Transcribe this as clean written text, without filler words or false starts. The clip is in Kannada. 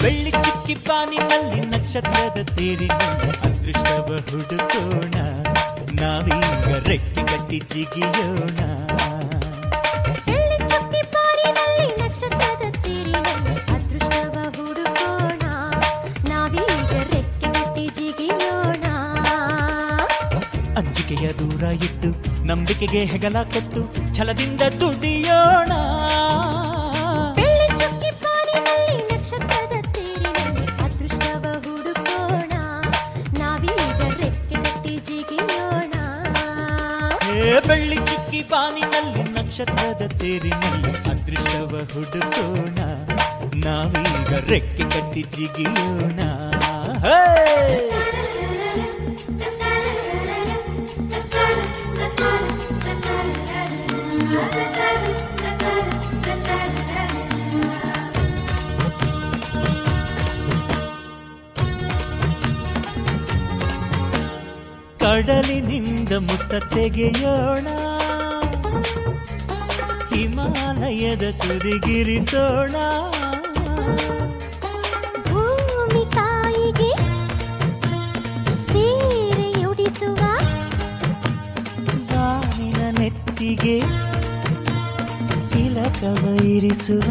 ಬೆಳ್ಳಿ ಚುಕ್ಕಿ ಬಾನಿನಲ್ಲಿ ನಕ್ಷತ್ರದ ತೇರಿನಲ್ಲಿ ಅದೃಷ್ಟವ ಹುಡುಕೋಣ, ನಾವೀಗ ರೆಕ್ಕೆ ಕಟ್ಟಿ ಜಿಗಿಯೋಣ. ಬೆಳ್ಳಿ ಚುಕ್ಕಿ ಬಾನಿನಲ್ಲಿ ನಕ್ಷತ್ರದ ತೇರಿನಲ್ಲಿ ಅದೃಷ್ಟವ ಹುಡುಕೋಣ, ನಾವೀಗ ರೆಕ್ಕೆ ಕಟ್ಟಿ ಜಿಗಿಯೋಣ. ಅಂಜಿಕೆಯ ದೂರ ಇಟ್ಟು ನಂಬಿಕೆಗೆ ಹೆಗಲ ಕೊಟ್ಟು ಛಲದಿಂದ ದುಡಿಯೋಣ. ಬೆಳ್ಳಿ ಚುಕ್ಕಿ ಬಾನಿನಲ್ಲಿ ನಕ್ಷತ್ರದ ತೇರಿನಲ್ಲಿ ಅದೃಷ್ಟವ ಹುಡುಕೋಣ, ನಾವೀಗ ರೆಕ್ಕೆ ಕಟ್ಟಿ ಜಿಗಿಯೋಣ. ಕಡಲಿನಿಂದ ಮುತ್ತ ತೆಗೆಯೋಣ, ಹಿಮಾಲಯದ ತುದಿಗಿರಿಸೋಣ. ಭೂಮಿ ತಾಯಿಗೆ ಸೀರೆಯುಡಿಸುವ, ಬಾನಿನ ನೆತ್ತಿಗೆ ತಿಲಕವ ಇರಿಸುವ.